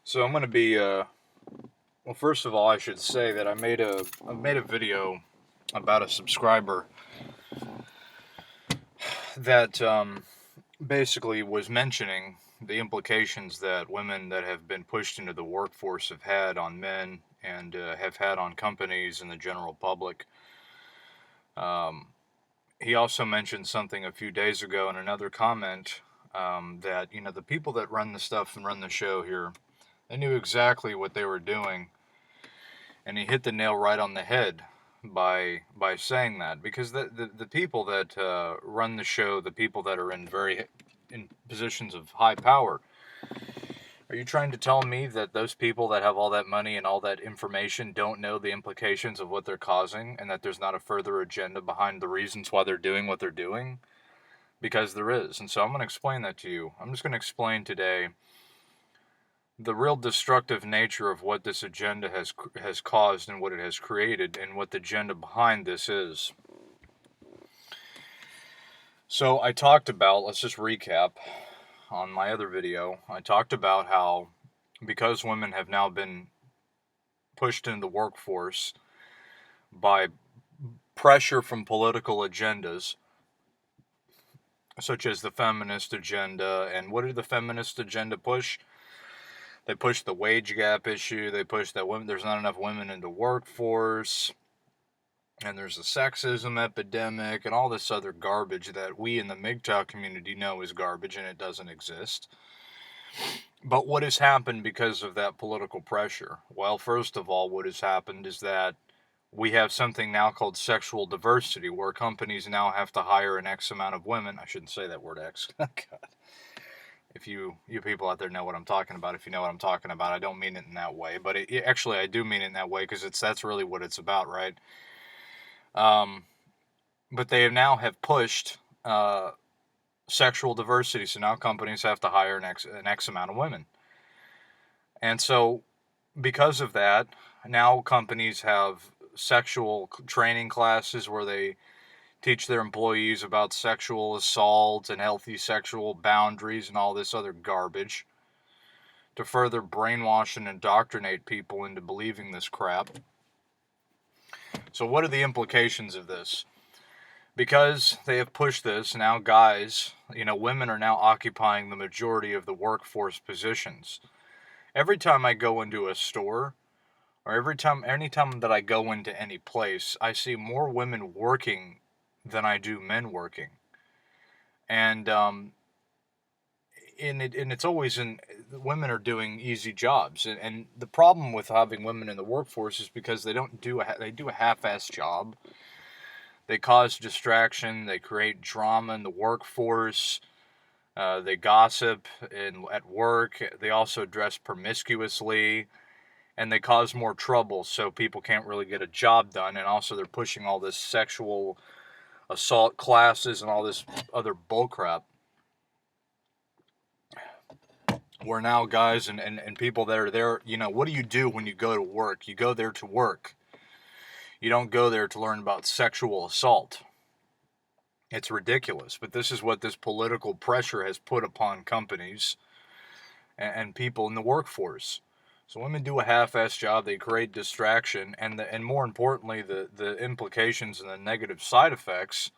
So I'm going to be well, first of all, I should say that I made a video about a subscriber that basically was mentioning the implications that women that have been pushed into the workforce have had on men and have had on companies and the general public. Um, he also mentioned something a few days ago in another comment, that the people that run the stuff and run the show here, they knew exactly what they were doing, and he hit the nail right on the head by saying that, because the people that run the show, the people that are in positions of high power, are you trying to tell me that those people that have all that money and all that information don't know the implications of what they're causing, and that there's not a further agenda behind the reasons why they're doing what they're doing? Because there is. And so I'm going to explain that to you. I'm just going to explain today the real destructive nature of what this agenda has caused and what it has created, and what the agenda behind this is. So I talked about, let's just recap on my other video, I talked about how, because women have now been pushed into the workforce by pressure from political agendas, such as the feminist agenda. And what did the feminist agenda push? They push the wage gap issue. They push that there's not enough women in the workforce, and there's a sexism epidemic, and all this other garbage that we in the MGTOW community know is garbage, and it doesn't exist. But what has happened because of that political pressure? Well, first of all, what has happened is that we have something now called sexual diversity, where companies now have to hire an X amount of women. I shouldn't say that word X. God. If you people out there know what I'm talking about, if you know what I'm talking about, I don't mean it in that way, but actually I do mean it in that way, because that's really what it's about, right? But they now have pushed sexual diversity, so now companies have to hire an X amount of women, and so because of that, now companies have sexual training classes where they teach their employees about sexual assault and healthy sexual boundaries and all this other garbage, to further brainwash and indoctrinate people into believing this crap. So what are the implications of this? Because they have pushed this, now guys, women are now occupying the majority of the workforce positions. Every time I go into a store, or anytime that I go into any place, I see more women working than I do men working. And it's always women are doing easy jobs, and the problem with having women in the workforce is because they do a half-assed job. They cause distraction. They create drama in the workforce. They gossip at work. They also dress promiscuously, and they cause more trouble, so people can't really get a job done. And also, they're pushing all this sexual assault classes and all this other bullcrap, where now guys and people that are there, what do you do when you go to work? You go there to work. You don't go there to learn about sexual assault. It's ridiculous, but this is what this political pressure has put upon companies and people in the workforce. So women do a half-assed job. They create distraction, and more importantly, the implications and the negative side effects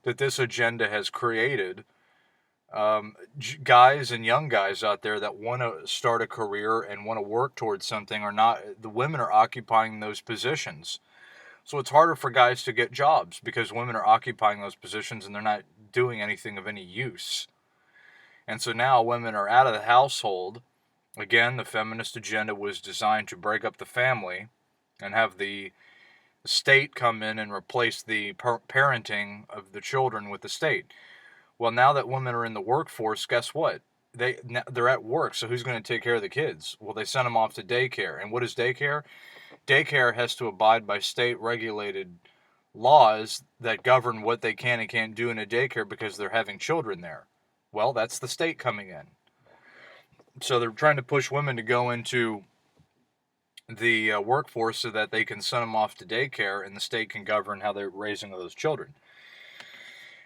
that this agenda has created. Guys and young guys out there that want to start a career and want to work towards something are not. The women are occupying those positions. So it's harder for guys to get jobs because women are occupying those positions and they're not doing anything of any use. And so now women are out of the household. Again, the feminist agenda was designed to break up the family and have the state come in and replace the parenting of the children with the state. Well, now that women are in the workforce, guess what? They're at work, so who's going to take care of the kids? Well, they send them off to daycare. And what is daycare? Daycare has to abide by state-regulated laws that govern what they can and can't do in a daycare because they're having children there. Well, that's the state coming in. So they're trying to push women to go into the workforce so that they can send them off to daycare, and the state can govern how they're raising those children.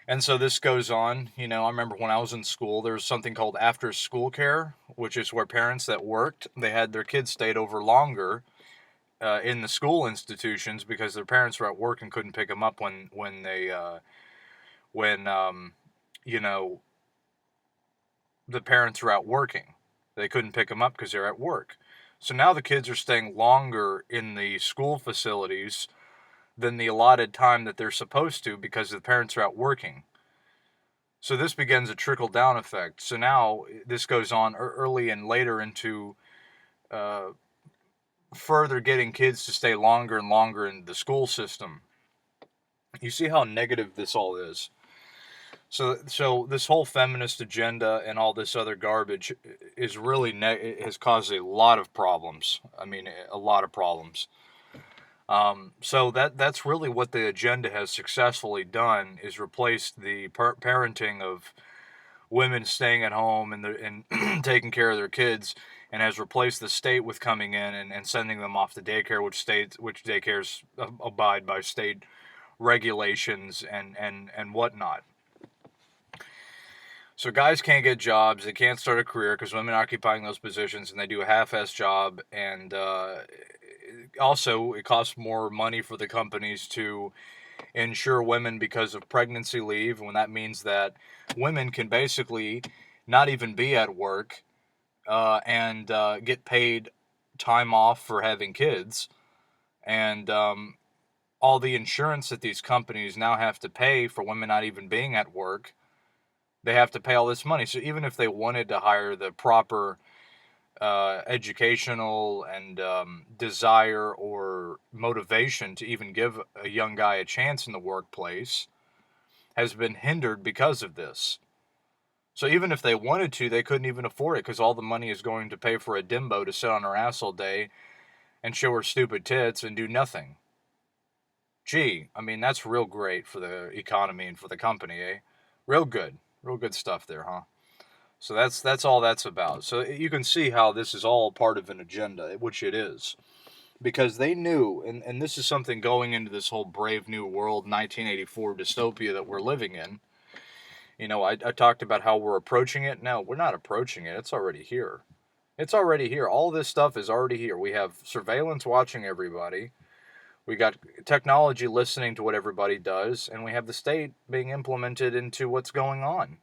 And so this goes on. I remember when I was in school, there was something called after-school care, which is where parents that worked, they had their kids stayed over longer in the school institutions because their parents were at work and couldn't pick them up when you know, the parents were out working. They couldn't pick them up because they're at work. So now the kids are staying longer in the school facilities than the allotted time that they're supposed to because the parents are out working. So this begins a trickle-down effect. So now this goes on early and later into uh, further getting kids to stay longer and longer in the school system. You see how negative this all is. So this whole feminist agenda and all this other garbage is really has caused a lot of problems. I mean, a lot of problems. So that's really what the agenda has successfully done, is replaced the parenting of women staying at home and taking care of their kids, and has replaced the state with coming in and sending them off to daycare, which daycares abide by state regulations and whatnot. So guys can't get jobs, they can't start a career because women are occupying those positions, and they do a half-ass job, and also it costs more money for the companies to insure women because of pregnancy leave, when that means that women can basically not even be at work and get paid time off for having kids, and all the insurance that these companies now have to pay for women not even being at work, they have to pay all this money. So even if they wanted to hire the proper educational and desire or motivation to even give a young guy a chance in the workplace, has been hindered because of this. So even if they wanted to, they couldn't even afford it because all the money is going to pay for a dimbo to sit on her ass all day and show her stupid tits and do nothing. Gee, I mean, that's real great for the economy and for the company, eh? Real good. Real good stuff there, huh? So that's all that's about. So you can see how this is all part of an agenda, which it is. Because they knew, and this is something going into this whole Brave New World 1984 dystopia that we're living in. You know, I talked about how we're approaching it. No, we're not approaching it. It's already here. It's already here. All this stuff is already here. We have surveillance watching everybody. We got technology listening to what everybody does, and we have the state being implemented into what's going on.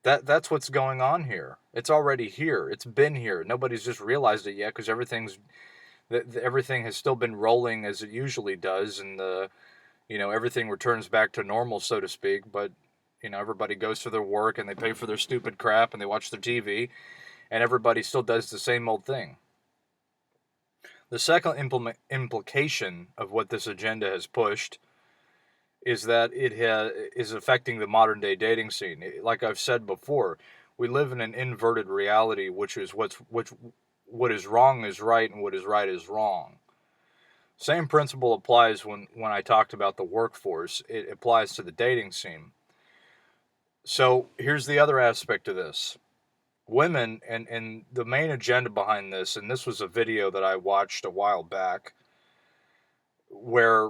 That's what's going on here. It's already here. It's been here. Nobody's just realized it yet because everything has still been rolling as it usually does, and everything returns back to normal, so to speak. But everybody goes to their work and they pay for their stupid crap and they watch their TV, and everybody still does the same old thing. The second implication of what this agenda has pushed is that it is affecting the modern day dating scene. Like I've said before, we live in an inverted reality, which is what is wrong is right and what is right is wrong. Same principle applies when I talked about the workforce. It applies to the dating scene. So here's the other aspect of this. Women, and the main agenda behind this, and this was a video that I watched a while back, where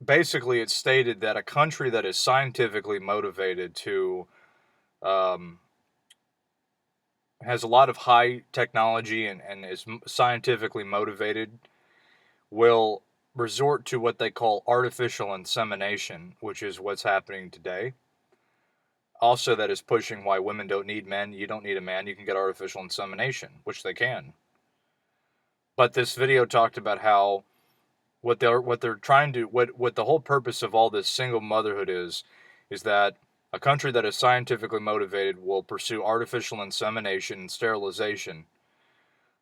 basically it stated that a country that is scientifically motivated to has a lot of high technology and is scientifically motivated will resort to what they call artificial insemination, which is what's happening today. Also, that is pushing why women don't need men. You don't need a man. You can get artificial insemination, which they can. But this video talked about how what they're trying to what the whole purpose of all this single motherhood is that a country that is scientifically motivated will pursue artificial insemination and sterilization,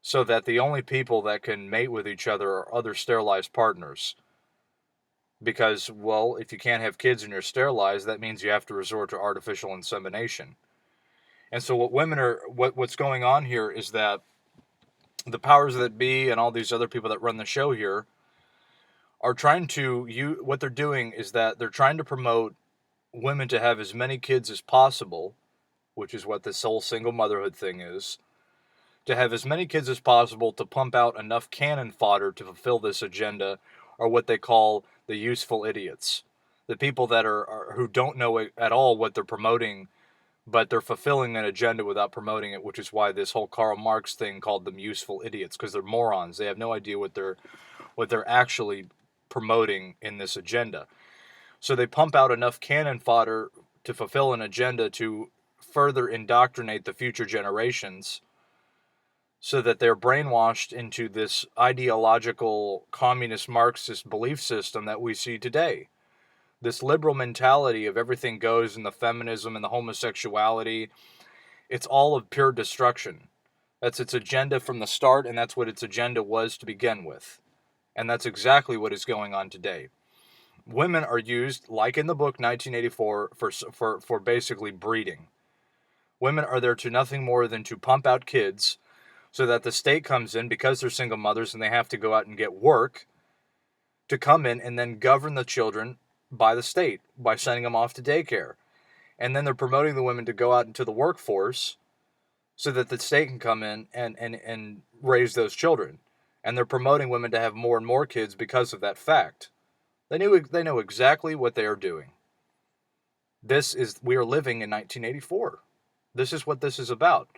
so that the only people that can mate with each other are other sterilized partners. Because, well, if you can't have kids and you're sterilized, that means you have to resort to artificial insemination. And so what's going on here is that the powers that be and all these other people that run the show here are trying to, what they're doing is that they're trying to promote women to have as many kids as possible, which is what this whole single motherhood thing is, to have as many kids as possible to pump out enough cannon fodder to fulfill this agenda, are what they call the useful idiots. The people that who don't know at all what they're promoting but they're fulfilling an agenda without promoting it, which is why this whole Karl Marx thing called them useful idiots, because they're morons. They have no idea what they're actually promoting in this agenda. So they pump out enough cannon fodder to fulfill an agenda to further indoctrinate the future generations so that they're brainwashed into this ideological communist Marxist belief system that we see today. This liberal mentality of everything goes and the feminism and the homosexuality, it's all of pure destruction. That's its agenda from the start, and that's what its agenda was to begin with. And that's exactly what is going on today. Women are used, like in the book 1984, for basically breeding. Women are there to nothing more than to pump out kids so that the state comes in, because they're single mothers and they have to go out and get work, to come in and then govern the children by the state by sending them off to daycare. And then they're promoting the women to go out into the workforce so that the state can come in and raise those children. And they're promoting women to have more and more kids because of that fact. They know exactly what they are doing. We are living in 1984. This is what this is about.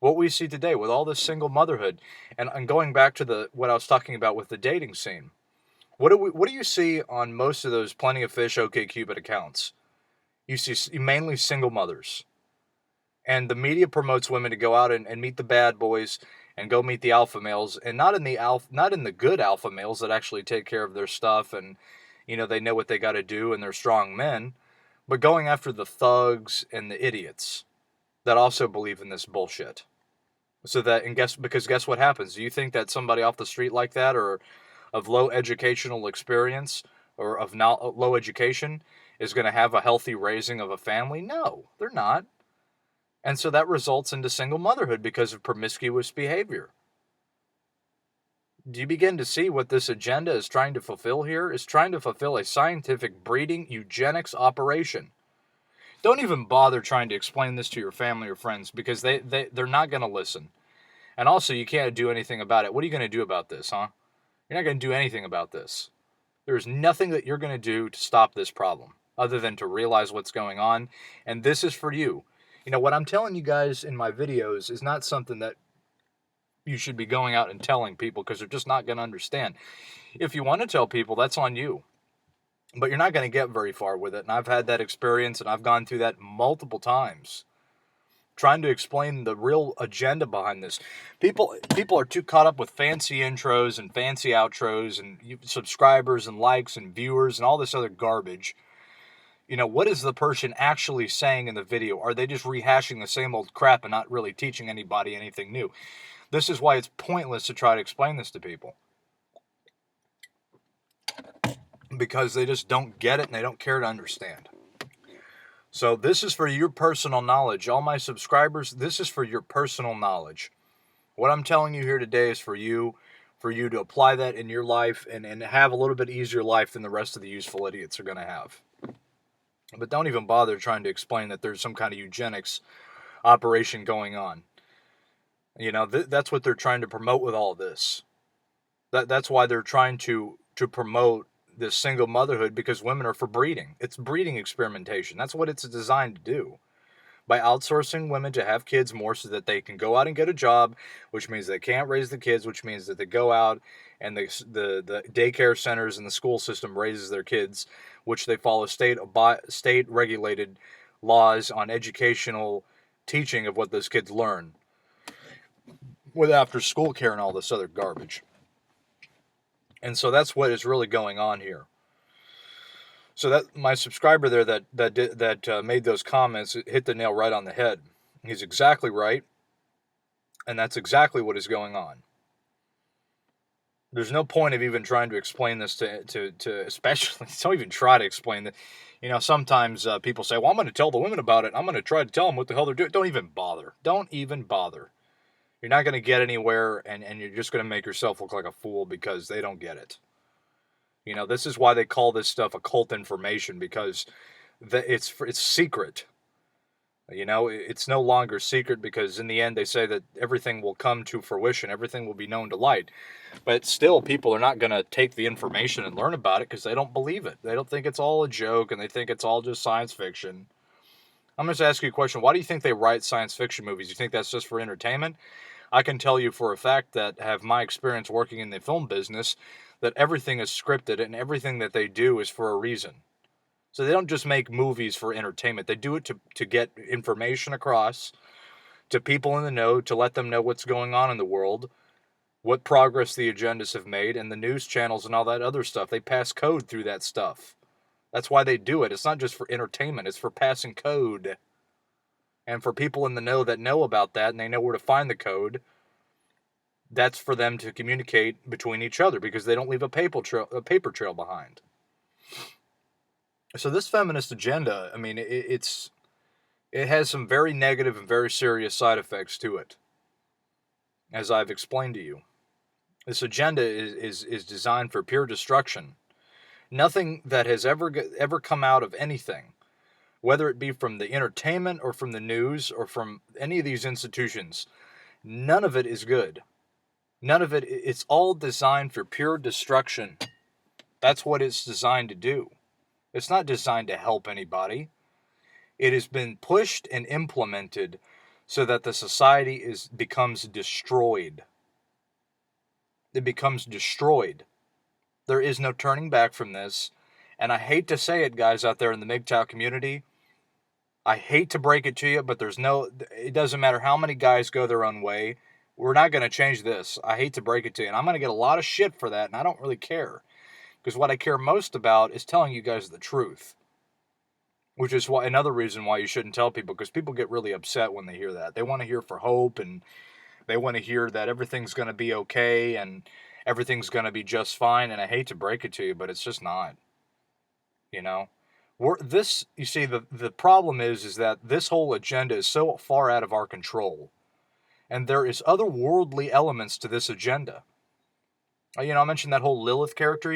What we see today with all this single motherhood, and going back to what I was talking about with the dating scene. What do you see on most of those Plenty of Fish, OkCupid accounts? You see mainly single mothers. And the media promotes women to go out and meet the bad boys and go meet the alpha males, and not in the good alpha males that actually take care of their stuff and they know what they got to do and they're strong men, but going after the thugs and the idiots that also believe in this bullshit. So that, guess what happens? Do you think that somebody off the street like that, or of low educational experience, or of low education, is going to have a healthy raising of a family? No, they're not. And so that results into single motherhood because of promiscuous behavior. Do you begin to see what this agenda is trying to fulfill here? It's trying to fulfill a scientific breeding eugenics operation. Don't even bother trying to explain this to your family or friends, because they're not going to listen. And also, you can't do anything about it. What are you going to do about this, huh? You're not going to do anything about this. There's nothing that you're going to do to stop this problem other than to realize what's going on. And this is for you. What I'm telling you guys in my videos is not something that you should be going out and telling people, because they're just not going to understand. If you want to tell people, that's on you. But you're not going to get very far with it. And I've had that experience, and I've gone through that multiple times, trying to explain the real agenda behind this. People are too caught up with fancy intros and fancy outros and subscribers and likes and viewers and all this other garbage. What is the person actually saying in the video? Are they just rehashing the same old crap and not really teaching anybody anything new? This is why it's pointless to try to explain this to people, because they just don't get it and they don't care to understand. So this is for your personal knowledge. All my subscribers, this is for your personal knowledge. What I'm telling you here today is for you to apply that in your life and have a little bit easier life than the rest of the useful idiots are going to have. But don't even bother trying to explain that there's some kind of eugenics operation going on. That's what they're trying to promote with all this. That's why they're trying to promote this single motherhood, because women are for breeding. It's breeding experimentation. That's what it's designed to do. By outsourcing women to have kids more so that they can go out and get a job, which means they can't raise the kids, which means that they go out and the daycare centers and the school system raises their kids, which they follow state regulated laws on educational teaching of what those kids learn, with after school care and all this other garbage. And so that's what is really going on here. So that my subscriber there that made those comments hit the nail right on the head. He's exactly right, and that's exactly what is going on. There's no point of even trying to explain this to especially, don't even try to explain that. Sometimes people say, well, I'm going to tell the women about it. I'm going to try to tell them what the hell they're doing. Don't even bother. Don't even bother. You're not going to get anywhere, and you're just going to make yourself look like a fool because they don't get it. This is why they call this stuff occult information, because it's secret. It's no longer secret, because in the end they say that everything will come to fruition, everything will be known to light. But still, people are not going to take the information and learn about it because they don't believe it. They don't think it's all a joke, and they think it's all just science fiction. I'm going to ask you a question. Why do you think they write science fiction movies? You think that's just for entertainment? I can tell you for a fact that have my experience working in the film business that everything is scripted and everything that they do is for a reason. So they don't just make movies for entertainment. They do it to get information across to people in the know, to let them know what's going on in the world, what progress the agendas have made, and the news channels and all that other stuff. They pass code through that stuff. That's why they do it. It's not just for entertainment, it's for passing code. And for people in the know that know about that and they know where to find the code, that's for them to communicate between each other because they don't leave a paper trail behind. So this feminist agenda, I mean, it has some very negative and very serious side effects to it, as I've explained to you. This agenda is designed for pure destruction. Nothing that has ever come out of anything, whether it be from the entertainment or from the news or from any of these institutions, none of it is good. None of it, it's all designed for pure destruction. That's what it's designed to do. It's not designed to help anybody. It has been pushed and implemented so that the society becomes destroyed. It becomes destroyed. There is no turning back from this. And I hate to say it, guys out there in the MGTOW community. I hate to break it to you, but it doesn't matter how many guys go their own way. We're not going to change this. I hate to break it to you. And I'm going to get a lot of shit for that, and I don't really care. Because what I care most about is telling you guys the truth. Which is another reason why you shouldn't tell people, because people get really upset when they hear that. They want to hear for hope, and they want to hear that everything's going to be okay, and everything's going to be just fine. And I hate to break it to you, but it's just not. You know? You see, the problem is that this whole agenda is so far out of our control. And there is otherworldly elements to this agenda. I mentioned that whole Lilith character,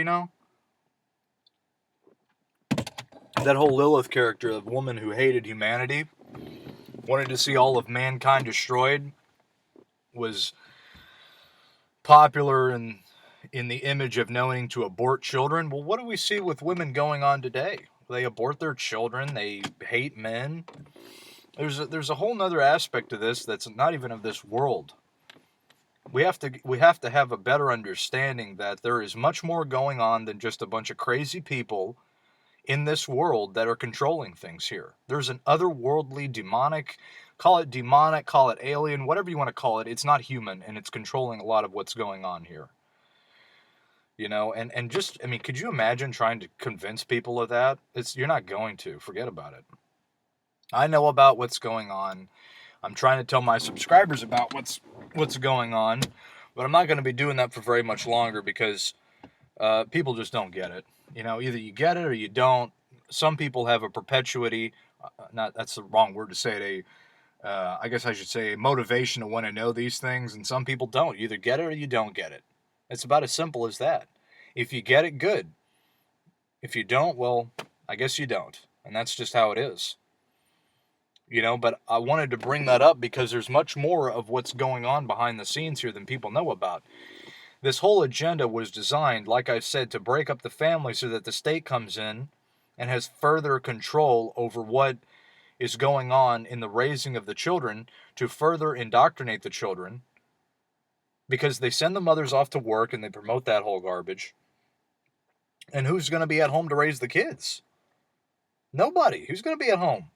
That whole Lilith character, the woman who hated humanity, wanted to see all of mankind destroyed, was popular in the image of knowing to abort children. Well, what do we see with women going on today? They abort their children. They hate men. There's a whole nother aspect to this that's not even of this world. We have to have a better understanding that there is much more going on than just a bunch of crazy people in this world that are controlling things here. There's an otherworldly, demonic, call it alien, whatever you want to call it. It's not human, and it's controlling a lot of what's going on here. And just, I mean, could you imagine trying to convince people of that? You're not going to. Forget about it. I know about what's going on. I'm trying to tell my subscribers about what's going on, but I'm not going to be doing that for very much longer because people just don't get it. Either you get it or you don't. Some people have a perpetuity, that's the wrong word to say it, I guess I should say a motivation to want to know these things, and some people don't. You either get it or you don't get it. It's about as simple as that. If you get it, good. If you don't, well, I guess you don't. And that's just how it is. But I wanted to bring that up because there's much more of what's going on behind the scenes here than people know about. This whole agenda was designed, like I said, to break up the family so that the state comes in and has further control over what is going on in the raising of the children, to further indoctrinate the children, because they send the mothers off to work and they promote that whole garbage. And who's going to be at home to raise the kids? Nobody. Who's going to be at home?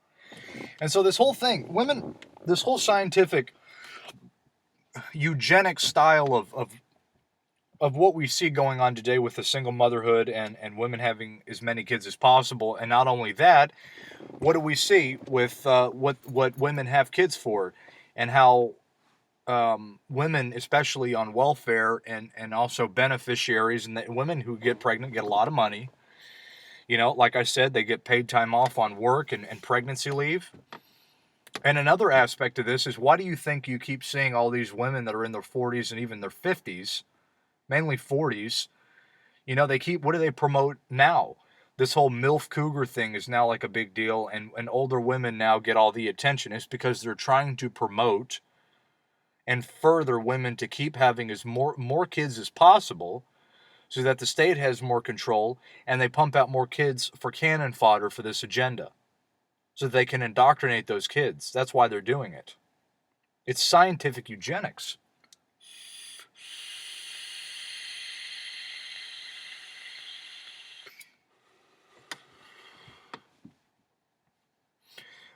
And so this whole thing, this whole scientific eugenic style of what we see going on today with the single motherhood and women having as many kids as possible. And not only that, what do we see with what women have kids for, and how women, especially on welfare and also beneficiaries, and women who get pregnant get a lot of money. Like I said, they get paid time off on work and pregnancy leave. And another aspect of this is, why do you think you keep seeing all these women that are in their 40s and even their 50s, mainly 40s, what do they promote now? This whole MILF Cougar thing is now like a big deal, and older women now get all the attention. It's because they're trying to promote and further women to keep having as more kids as possible, so that the state has more control, and they pump out more kids for cannon fodder for this agenda. so they can indoctrinate those kids. That's why they're doing it. It's scientific eugenics.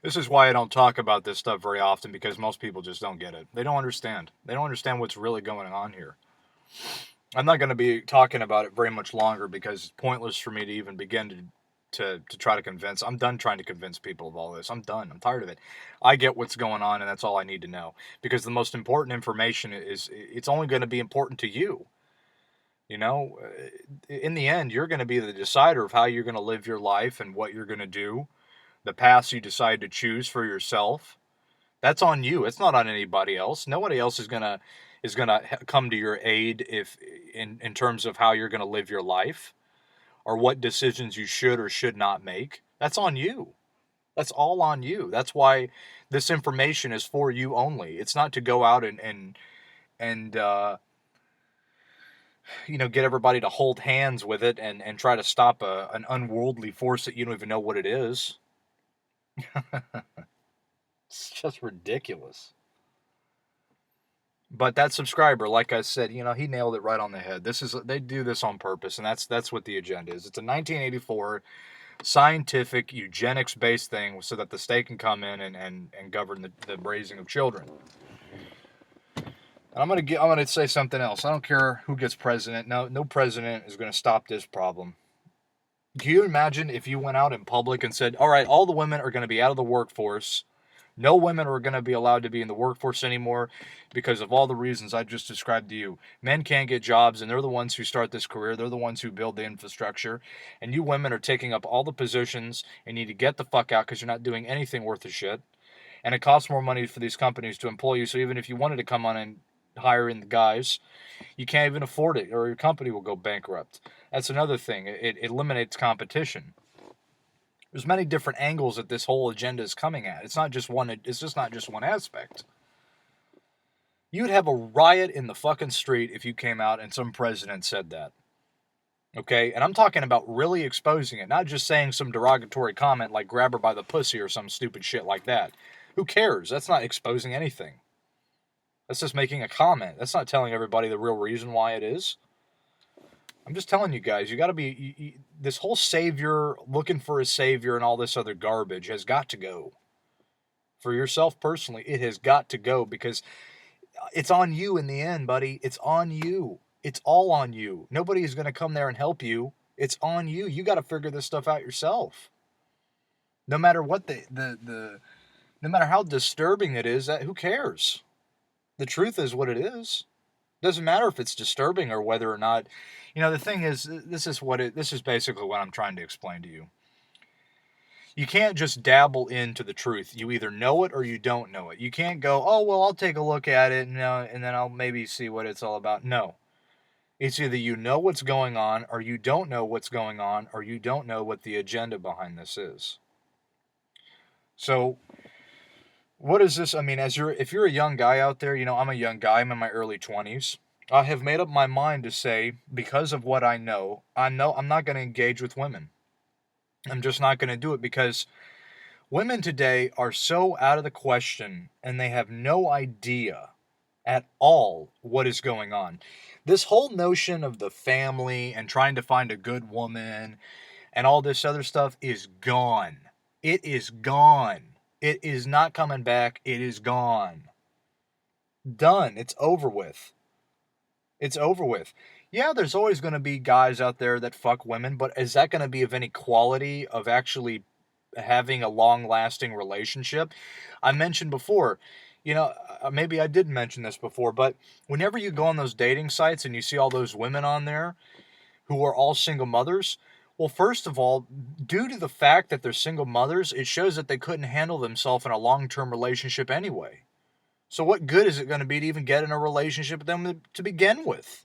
This is why I don't talk about this stuff very often, because most people just don't get it. They don't understand. They don't understand what's really going on here. I'm not going to be talking about it very much longer because it's pointless for me to even begin to try to convince. I'm done trying to convince people of all this. I'm done. I'm tired of it. I get what's going on, and that's all I need to know. Because the most important information it's only going to be important to you. You know, in the end, you're going to be the decider of how you're going to live your life and what you're going to do, the paths you decide to choose for yourself. That's on you. It's not on anybody else. Nobody else is gonna come to your aid if in terms of how you're gonna live your life or what decisions you should or should not make. That's on you. That's all on you. That's why this information is for you only. It's not to go out and get everybody to hold hands with it and try to stop an unworldly force that you don't even know what it is. It's just ridiculous. But that subscriber, like I said, he nailed it right on the head. They do this on purpose, and that's what the agenda is. It's a 1984 scientific eugenics-based thing so that the state can come in and govern the raising of children. And I'm gonna say something else. I don't care who gets president. No president is gonna stop this problem. Can you imagine if you went out in public and said, "All right, all the women are going to be out of the workforce. No women are going to be allowed to be in the workforce anymore because of all the reasons I just described to you. Men can't get jobs, and they're the ones who start this career. They're the ones who build the infrastructure. And you women are taking up all the positions and need to get the fuck out because you're not doing anything worth a shit. And it costs more money for these companies to employ you. So even if you wanted to come on and hire in the guys, you can't even afford it, or your company will go bankrupt." That's another thing. It eliminates competition. There's many different angles that this whole agenda is coming at. It's just not just one aspect. You'd have a riot in the fucking street if you came out and some president said that. Okay? And I'm talking about really exposing it, not just saying some derogatory comment like "grab her by the pussy" or some stupid shit like that. Who cares? That's not exposing anything. That's just making a comment. That's not telling everybody the real reason why it is. I'm just telling you guys, you got to be, this whole savior, looking for a savior and all this other garbage has got to go. For yourself personally, it has got to go because it's on you in the end, buddy. It's on you. It's all on you. Nobody is going to come there and help you. It's on you. You got to figure this stuff out yourself. No matter what no matter how disturbing it is, who cares? The truth is what it is. Doesn't matter if it's disturbing or whether or not, the thing is, this is basically what I'm trying to explain to you. You can't just dabble into the truth. You either know it or you don't know it. You can't go, "Oh, well, I'll take a look at it and then I'll maybe see what it's all about." No. It's either you know what's going on or you don't know what's going on or you don't know what the agenda behind this is. So, what is this? I mean, if you're a young guy out there, I'm a young guy. I'm in my early 20s. I have made up my mind to say, because of what I know I'm not going to engage with women. I'm just not going to do it because women today are so out of the question and they have no idea at all what is going on. This whole notion of the family and trying to find a good woman and all this other stuff is gone. It is gone. It is not coming back. It is gone. Done. It's over with. It's over with. Yeah, there's always going to be guys out there that fuck women, but is that going to be of any quality of actually having a long-lasting relationship? I mentioned before, maybe I did mention this before, but whenever you go on those dating sites and you see all those women on there who are all single mothers, well, first of all, due to the fact that they're single mothers, it shows that they couldn't handle themselves in a long-term relationship anyway. So what good is it going to be to even get in a relationship with them to begin with?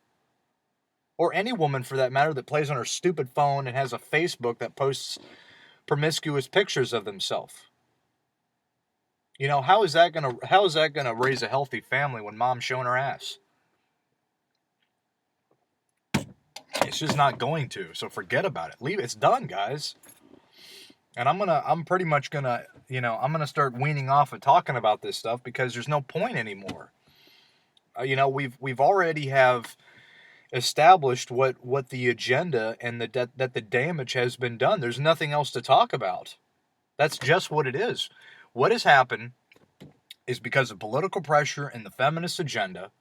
Or any woman, for that matter, that plays on her stupid phone and has a Facebook that posts promiscuous pictures of themselves. How is that gonna raise a healthy family when mom's showing her ass? It's just not going to. So forget about it. Leave it. It's done, guys. And I'm pretty much gonna, I'm gonna start weaning off of talking about this stuff because there's no point anymore. We've already have established what the agenda and that the damage has been done. There's nothing else to talk about. That's just what it is. What has happened is because of political pressure and the feminist agenda,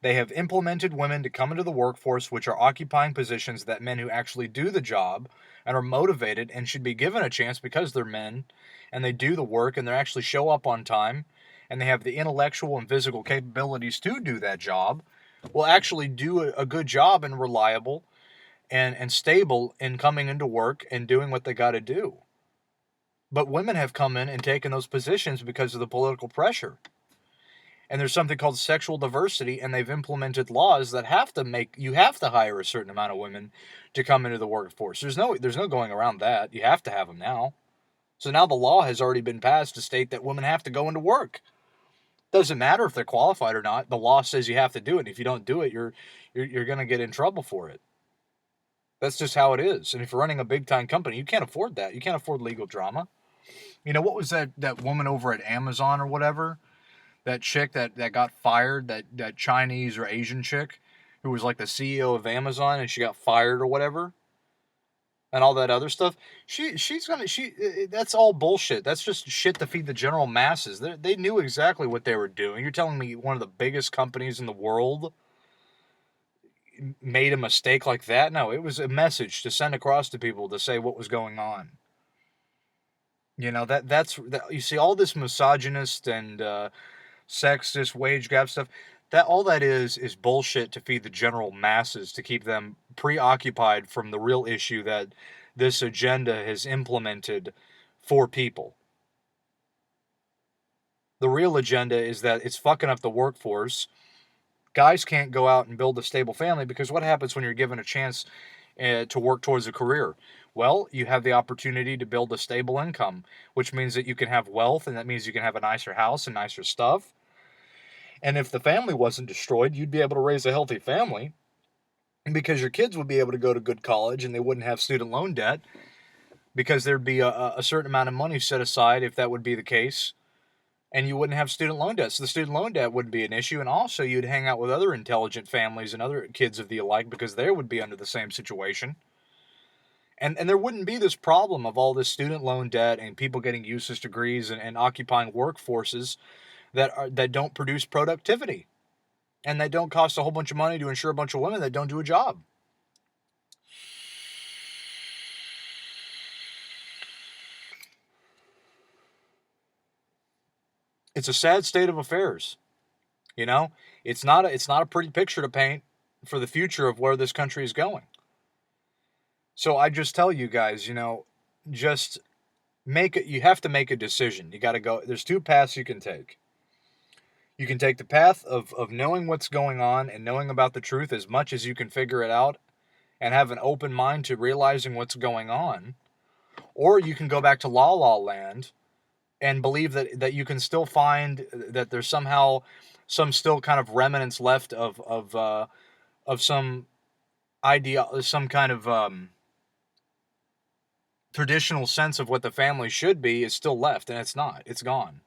they have implemented women to come into the workforce, which are occupying positions that men who actually do the job and are motivated and should be given a chance because they're men and they do the work and they actually show up on time and they have the intellectual and physical capabilities to do that job, will actually do a good job and reliable and stable in coming into work and doing what they got to do. But women have come in and taken those positions because of the political pressure. And there's something called sexual diversity, and they've implemented laws that you have to hire a certain amount of women to come into the workforce. There's no going around that. You have to have them now. So now the law has already been passed to state that women have to go into work. Doesn't matter if they're qualified or not. The law says you have to do it. If you don't do it, you're going to get in trouble for it. That's just how it is. And if you're running a big time company, you can't afford that. You can't afford legal drama. What was that woman over at Amazon or whatever? That chick that got fired, that Chinese or Asian chick who was like the CEO of Amazon and she got fired or whatever, and all that other stuff. That's all bullshit. That's just shit to feed the general masses. They knew exactly what they were doing. You're telling me one of the biggest companies in the world made a mistake like that? No, it was a message to send across to people to say what was going on. You see all this misogynist and sexist wage gap stuff. That all that is bullshit to feed the general masses to keep them preoccupied from the real issue that this agenda has implemented for people. The real agenda is that it's fucking up the workforce. Guys can't go out and build a stable family because what happens when you're given a chance to work towards a career? Well, you have the opportunity to build a stable income, which means that you can have wealth, and that means you can have a nicer house and nicer stuff. And if the family wasn't destroyed, you'd be able to raise a healthy family because your kids would be able to go to good college and they wouldn't have student loan debt because there'd be a certain amount of money set aside if that would be the case. And you wouldn't have student loan debt. So the student loan debt wouldn't be an issue. And also, you'd hang out with other intelligent families and other kids of the alike because they would be under the same situation. And there wouldn't be this problem of all this student loan debt and people getting useless degrees and occupying workforces that don't produce productivity. And that don't cost a whole bunch of money to insure a bunch of women that don't do a job. It's a sad state of affairs. It's not a pretty picture to paint for the future of where this country is going. So I just tell you guys, just you have to make a decision. You got to go. There's two paths you can take. You can take the path of knowing what's going on and knowing about the truth as much as you can figure it out and have an open mind to realizing what's going on. Or you can go back to La La Land and believe that you can still find that there's somehow some still kind of remnants left of some idea, some kind of traditional sense of what the family should be is still left, and it's not. It's gone.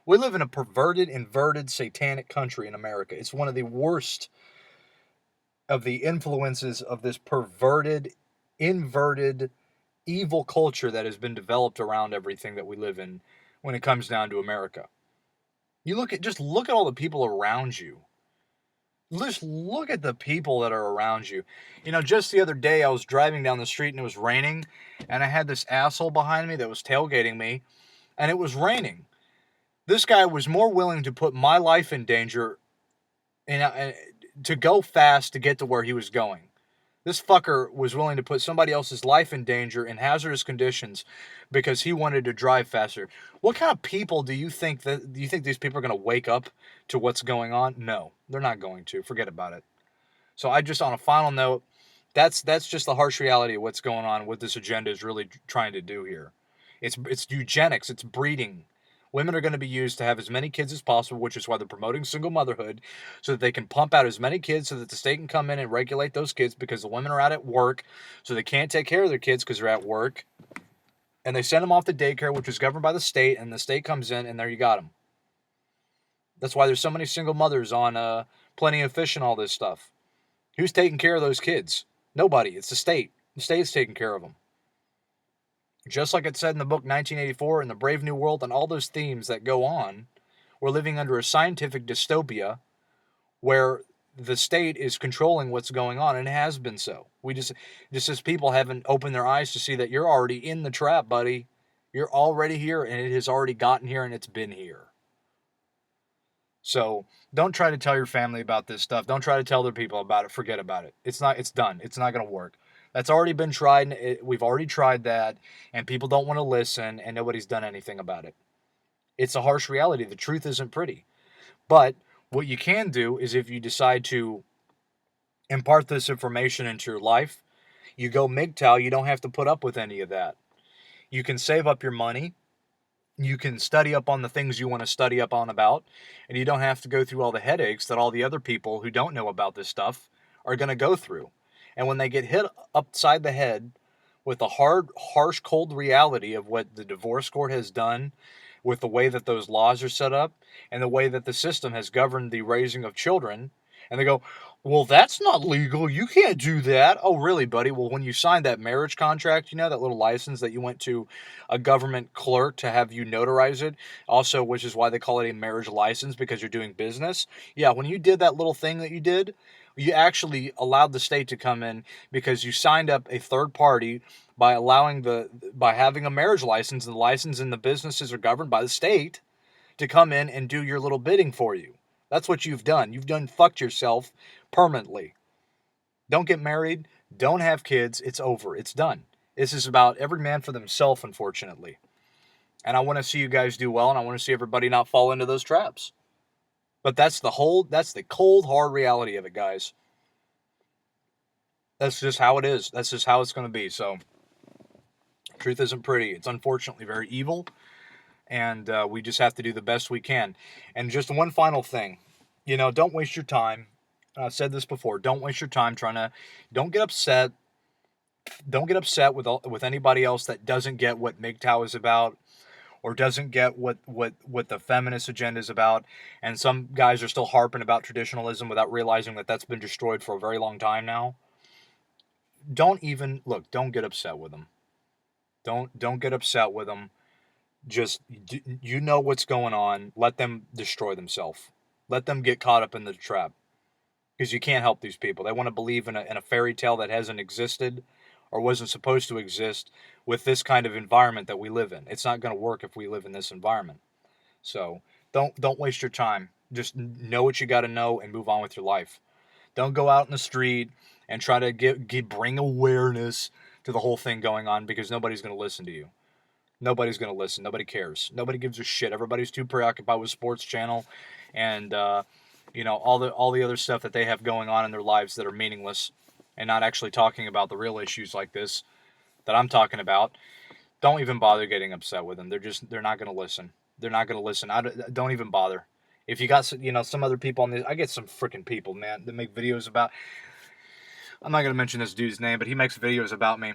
We live in a perverted, inverted, satanic country in America. It's one of the worst of the influences of this perverted, inverted, evil culture that has been developed around everything that we live in when it comes down to America. Just look at all the people around you. Just look at the people that are around you. Just the other day I was driving down the street and it was raining and I had this asshole behind me that was tailgating me and it was raining. This guy was more willing to put my life in danger and to go fast to get to where he was going. This fucker was willing to put somebody else's life in danger in hazardous conditions because he wanted to drive faster. What kind of people do you think these people are going to wake up to what's going on? No, they're not going to. Forget about it. So on a final note, that's just the harsh reality of what's going on, what this agenda is really trying to do here. It's eugenics, it's breeding. Women are going to be used to have as many kids as possible, which is why they're promoting single motherhood, so that they can pump out as many kids so that the state can come in and regulate those kids because the women are out at work, so they can't take care of their kids because they're at work. And they send them off to daycare, which is governed by the state, and the state comes in, and there you got them. That's why there's so many single mothers on Plenty of Fish and all this stuff. Who's taking care of those kids? Nobody. It's the state. The state's taking care of them. Just like it said in the book 1984 and the Brave New World and all those themes that go on, we're living under a scientific dystopia where the state is controlling what's going on, and it has been so. We just as people haven't opened their eyes to see that you're already in the trap, buddy. You're already here, and it has already gotten here, and it's been here. So don't try to tell your family about this stuff. Don't try to tell other people about it. Forget about it. It's done. It's not going to work. That's already been tried. We've already tried that, and people don't want to listen, and nobody's done anything about it. It's a harsh reality. The truth isn't pretty. But what you can do is if you decide to impart this information into your life, you go MGTOW, you don't have to put up with any of that. You can save up your money. You can study up on the things you want to study up on about, and you don't have to go through all the headaches that all the other people who don't know about this stuff are going to go through. And when they get hit upside the head with the hard, harsh, cold reality of what the divorce court has done, with the way that those laws are set up, and the way that the system has governed the raising of children, and they go, well, that's not legal. You can't do that. Oh, really, buddy? Well, when you signed that marriage contract, that little license that you went to a government clerk to have you notarize it, also, which is why they call it a marriage license, because you're doing business. Yeah, when you did that little thing that you did, you actually allowed the state to come in because you signed up a third party by having a marriage license, and the license and the businesses are governed by the state to come in and do your little bidding for you. That's what you've done. You've done fucked yourself permanently. Don't get married. Don't have kids. It's over. It's done. This is about every man for themselves, unfortunately. And I want to see you guys do well, and I want to see everybody not fall into those traps. But that's the cold, hard reality of it, guys. That's just how it is. That's just how it's going to be. So, truth isn't pretty. It's unfortunately very evil. And we just have to do the best we can. And just one final thing. Don't waste your time. I've said this before. Don't waste your time don't get upset. Don't get upset with anybody else that doesn't get what MGTOW is about, or doesn't get what the feminist agenda is about. And some guys are still harping about traditionalism without realizing that that's been destroyed for a very long time now. Don't get upset with them. Don't get upset with them. Just, what's going on. Let them destroy themselves. Let them get caught up in the trap. Because you can't help these people. They want to believe in a fairy tale that hasn't existed or wasn't supposed to exist with this kind of environment that we live in. It's not going to work if we live in this environment. So don't waste your time. Just know what you got to know and move on with your life. Don't go out in the street and try to bring awareness to the whole thing going on, because nobody's going to listen to you. Nobody's going to listen. Nobody cares. Nobody gives a shit. Everybody's too preoccupied with Sports Channel and all the other stuff that they have going on in their lives that are meaningless, and not actually talking about the real issues like this that I'm talking about. Don't even bother getting upset with them. They're not going to listen. They're not going to listen. Don't even bother. If you got some other people on this, I get some freaking people, man, that make videos about. I'm not going to mention this dude's name, but he makes videos about me.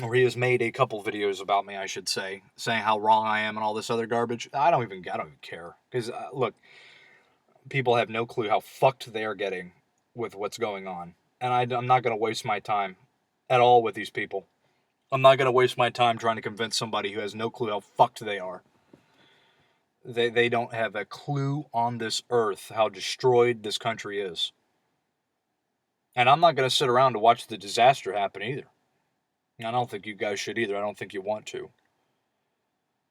Or he has made a couple videos about me, I should say, saying how wrong I am and all this other garbage. I don't even care. Because, look, people have no clue how fucked they are getting with what's going on. And I'm not going to waste my time at all with these people. I'm not going to waste my time trying to convince somebody who has no clue how fucked they are. They don't have a clue on this earth how destroyed this country is. And I'm not going to sit around to watch the disaster happen either. I don't think you guys should either. I don't think you want to.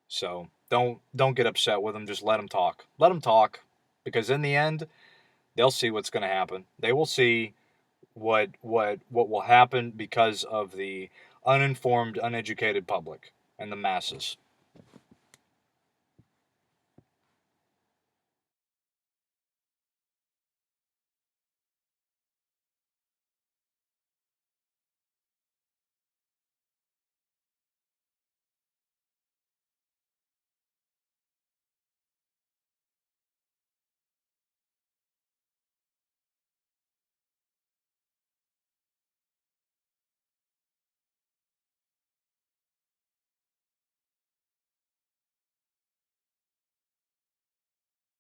So don't get upset with them. Just let them talk. Let them talk, because in the end, they'll see what's going to happen. They will see what will happen because of the uninformed, uneducated public and the masses.